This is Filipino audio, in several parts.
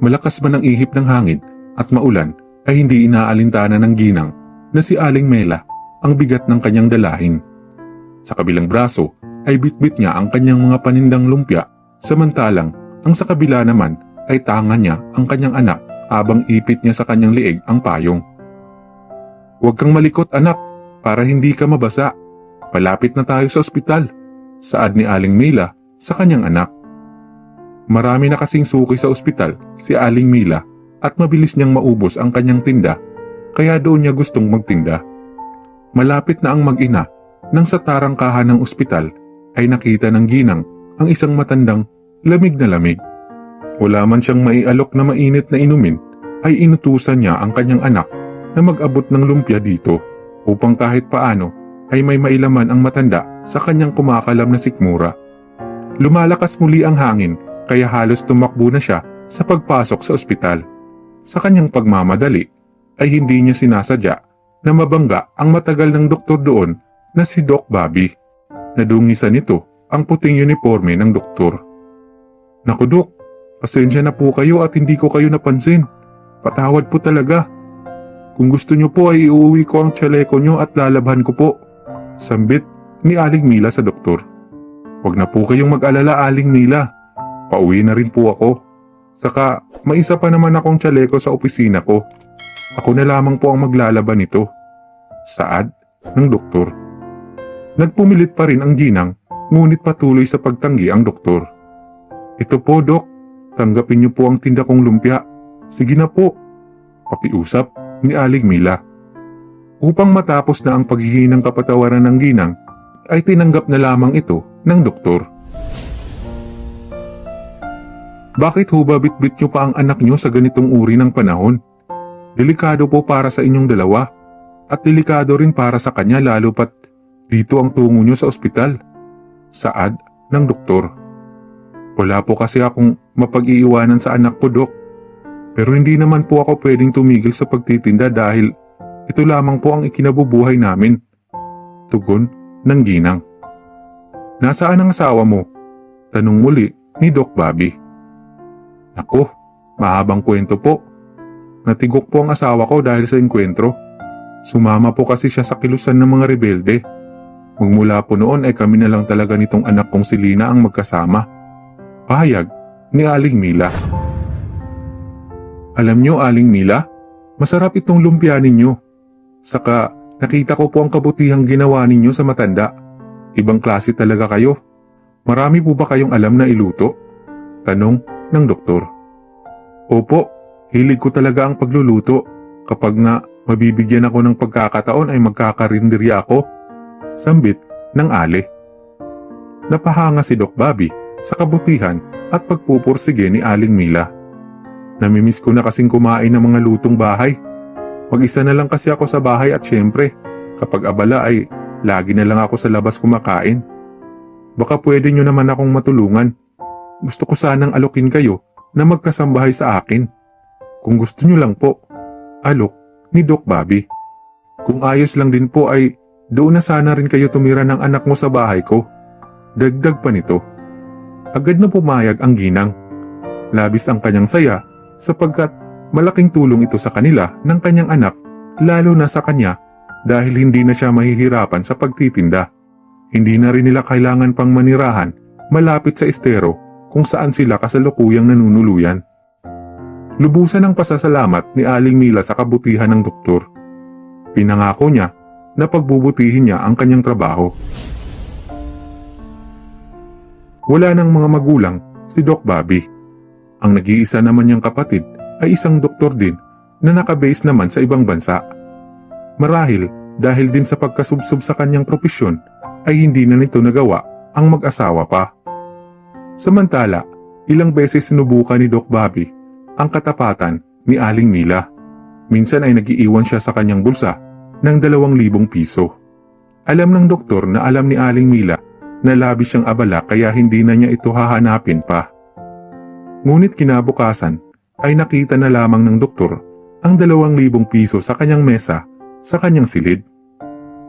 Malakas man ang ihip ng hangin at maulan ay hindi inaalintana ng ginang na si Aling Mela ang bigat ng kanyang dalahin. Sa kabilang braso ay bitbit niya ang kanyang mga panindang lumpia, samantalang ang sa kabila naman ay tangan niya ang kanyang anak habang ipit niya sa kanyang liig ang payong. "Huwag kang malikot anak, para hindi ka mabasa. Malapit na tayo sa ospital," saad ni Aling Mila sa kanyang anak. Marami na kasing suki sa ospital si Aling Mila at mabilis niyang maubos ang kanyang tinda, kaya doon niya gustong magtinda. Malapit na ang mag-ina nang sa tarangkahan ng ospital ay nakita ng ginang ang isang matandang lamig na lamig. Wala man siyang maialok na mainit na inumin, ay inutusan niya ang kanyang anak na mag-abot ng lumpia dito upang kahit paano ay may mailaman ang matanda sa kanyang kumakalam na sikmura. Lumalakas muli ang hangin kaya halos tumakbo na siya sa pagpasok sa ospital. Sa kanyang pagmamadali ay hindi niya sinasadya na mabangga ang matagal ng doktor doon na si Doc Bobby. Nadungisan nito ang puting uniforme ng doktor. "Naku Dok, pasensya na po kayo at hindi ko kayo napansin. Patawad po talaga. Kung gusto nyo po ay iuwi ko ang tsaleko nyo at lalabhan ko po," sambit ni Aling Mila sa doktor. "Huwag na po kayong mag-alala Aling Mila. Pauwi na rin po ako. Saka maisa pa naman akong tsaleko sa opisina ko. Ako na lamang po ang maglalaban nito," saad ng doktor. Nagpumilit pa rin ang ginang, ngunit patuloy sa pagtanggi ang doktor. "Ito po Dok, tanggapin niyo po ang tinda kong lumpia. Sige na po," pakiusap ni Aling Mila. Upang matapos na ang paghihingi ng kapatawaran ng ginang, ay tinanggap na lamang ito ng doktor. "Bakit ho ba bitbit niyo pa ang anak niyo sa ganitong uri ng panahon? Delikado po para sa inyong dalawa, at delikado rin para sa kanya lalo pat dito ang tungo niyo sa ospital," saad ng doktor. "Wala po kasi akong mapag-iiwanan sa anak ko Dok. Pero hindi naman po ako pwedeng tumigil sa pagtitinda dahil ito lamang po ang ikinabubuhay namin," tugon ng ginang. "Nasaan ang asawa mo?" tanong muli ni Doc Bobby. "Naku, mahabang kwento po. Natigok po ang asawa ko dahil sa engkwentro. Sumama po kasi siya sa kilusan ng mga rebelde. Magmula po noon ay kami na lang talaga nitong anak kong si Lina ang magkasama," pahayag ni Aling Mila. "Alam nyo Aling Mila, masarap itong lumpia ninyo. Saka nakita ko po ang kabutihang ginawa ninyo sa matanda. Ibang klase talaga kayo. Marami po ba kayong alam na iluto?" tanong ng doktor. "Opo, hilig ko talaga ang pagluluto. Kapag nga mabibigyan ako ng pagkakataon ay magkakarinderya ako," sambit ng ale. Napahanga si Doc Bobby sa kabutihan at pagpupursige ni Aling Mila. "Namimiss ko na kasing kumain ng mga lutong bahay. Mag-isa na lang kasi ako sa bahay at syempre, kapag abala ay lagi na lang ako sa labas kumakain. Baka pwede nyo naman akong matulungan. Gusto ko sanang alokin kayo na magkasambahay sa akin. Kung gusto nyo lang po," alok ni Doc Bobby. "Kung ayos lang din po ay doon na sana rin kayo tumira ng anak mo sa bahay ko," dagdag pa nito. Agad na pumayag ang ginang. Labis ang kanyang saya sapagkat malaking tulong ito sa kanila ng kanyang anak, lalo na sa kanya dahil hindi na siya mahihirapan sa pagtitinda. Hindi na rin nila kailangan pang manirahan malapit sa estero kung saan sila kasalukuyang nanunuluyan. Lubusan ang pasasalamat ni Aling Mila sa kabutihan ng doktor. Pinangako niya na pagbubutihin niya ang kanyang trabaho. Wala ng mga magulang si Doc Bobby. Ang nag-iisa naman niyang kapatid ay isang doktor din na nakabase naman sa ibang bansa. Marahil dahil din sa pagkasubsob sa kanyang propesyon ay hindi na nito nagawa ang mag-asawa pa. Samantala, ilang beses sinubukan ni Doc Bobby ang katapatan ni Aling Mila. Minsan ay nagiiwan siya sa kanyang bulsa ng 2,000 piso. Alam ng doktor na alam ni Aling Mila na labis siyang abala kaya hindi na niya ito hahanapin pa. Ngunit kinabukasan ay nakita na lamang ng doktor ang 2,000 piso sa kanyang mesa sa kanyang silid.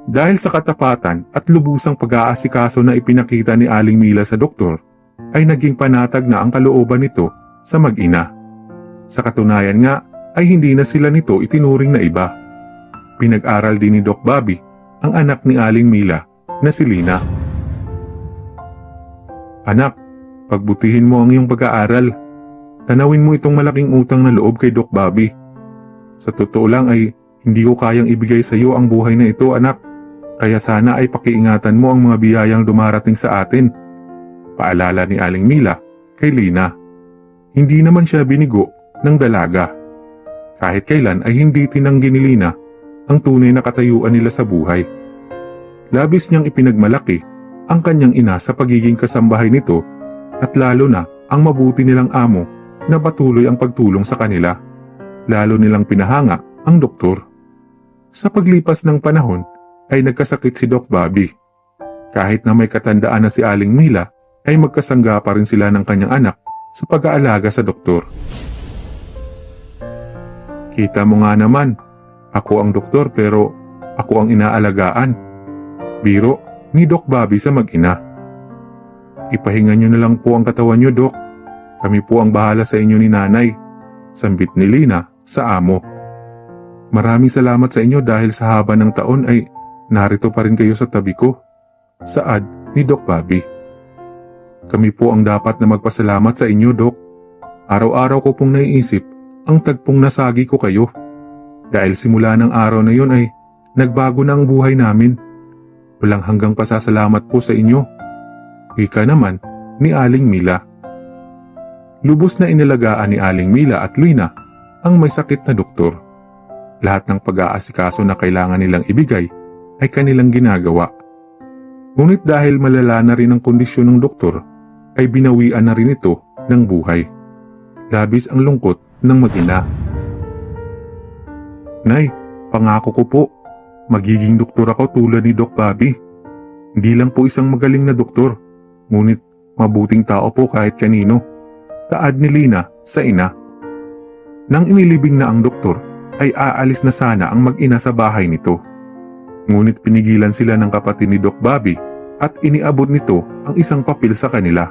Dahil sa katapatan at lubusang pag-aasikaso na ipinakita ni Aling Mila sa doktor, ay naging panatag na ang kalooban nito sa mag-ina. Sa katunayan nga ay hindi na sila nito itinuring na iba. Pinag-aral din ni Doc Bobby ang anak ni Aling Mila na si Lina. Anak, pagbutihin mo ang iyong pag-aaral. Tanawin mo itong malaking utang na loob kay Doc Bobby. Sa totoo lang ay hindi ko kayang ibigay sa iyo ang buhay na ito, anak. Kaya sana ay pakiingatan mo ang mga biyayang dumarating sa atin. Paalala ni Aling Mila kay Lina. Hindi naman siya binigo ng dalaga. Kahit kailan ay hindi tinanggi ni Lina ang tunay na katayuan nila sa buhay. Labis niyang ipinagmalaki ang kanyang ina sa pagiging kasambahay nito at lalo na ang mabuti nilang amo na patuloy ang pagtulong sa kanila. Lalo nilang pinahanga ang doktor. Sa paglipas ng panahon ay nagkasakit si Doc Bobby. Kahit na may katandaan na si Aling Mila ay magkasangga pa rin sila ng kanyang anak sa pag-aalaga sa doktor. Kita mo nga naman, ako ang doktor pero ako ang inaalagaan. Biro ni Doc Bobby sa mag-ina. Ipahinga nyo na lang po ang katawan nyo, Doc. Kami po ang bahala sa inyo ni Nanay, sambit ni Lina sa amo. Maraming salamat sa inyo dahil sa haba ng taon ay narito pa rin kayo sa tabi ko. Saad ni Doc Bobby. Kami po ang dapat na magpasalamat sa inyo, Doc. Araw-araw ko pong naiisip ang tagpong nasagi ko kayo. Dahil simula ng araw na yun ay nagbago na ang buhay namin. Walang hanggang pasasalamat po sa inyo. Ika naman ni Aling Mila. Lubos na inalagaan ni Aling Mila at Lina ang may sakit na doktor. Lahat ng pag-aasikaso na kailangan nilang ibigay ay kanilang ginagawa. Ngunit dahil malala na rin ang kondisyon ng doktor, ay binawian na rin ito ng buhay. Labis ang lungkot ng mag-ina. Nay, pangako ko po, magiging doktor ako tulad ni Doc Bobby. Hindi lang po isang magaling na doktor, ngunit mabuting tao po kahit kanino. Saad ni Lina sa ina. Nang inilibing na ang doktor, ay aalis na sana ang mag-ina sa bahay nito. Ngunit pinigilan sila ng kapatid ni Doc Bobby at iniabot nito ang isang papel sa kanila.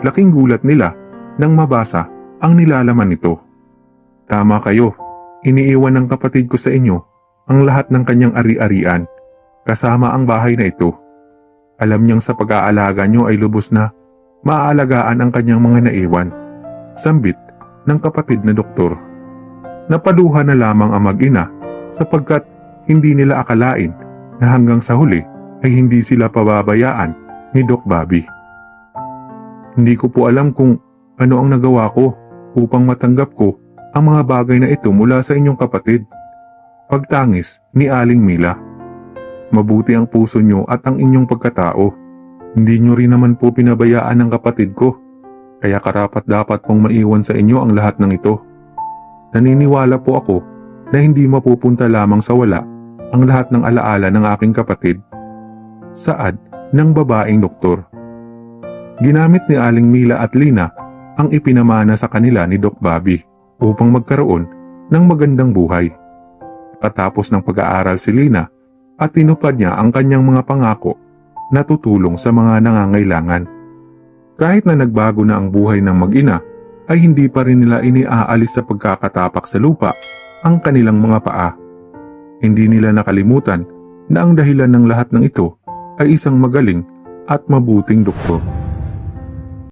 Laking gulat nila nang mabasa ang nilalaman nito. Tama kayo, iniiwan ng kapatid ko sa inyo ang lahat ng kanyang ari-arian, kasama ang bahay na ito. Alam niyang sa pag-aalaga niyo ay lubos na maaalagaan ang kanyang mga naiwan. Sambit ng kapatid na doktor. Napaluha na lamang ang mag-ina sapagkat hindi nila akalain na hanggang sa huli ay hindi sila pababayaan ni Doc Bobby. Hindi ko po alam kung ano ang nagawa ko upang matanggap ko ang mga bagay na ito mula sa inyong kapatid. Pagtangis ni Aling Mila. Mabuti ang puso nyo at ang inyong pagkatao. Hindi nyo rin naman po pinabayaan ng kapatid ko, kaya karapat dapat pong maiwan sa inyo ang lahat ng ito. Naniniwala po ako na hindi mapupunta lamang sa wala ang lahat ng alaala ng aking kapatid. Saad ng babaeng doktor. Ginamit ni Aling Mila at Lina ang ipinamana sa kanila ni Doc Bobby upang magkaroon ng magandang buhay. Katapos ng pag-aaral si Lina at tinupad niya ang kanyang mga pangako na tutulong sa mga nangangailangan. Kahit na nagbago na ang buhay ng mag-ina, ay hindi pa rin nila iniaalis sa pagkakatapak sa lupa ang kanilang mga paa. Hindi nila nakalimutan na ang dahilan ng lahat ng ito ay isang magaling at mabuting doktor.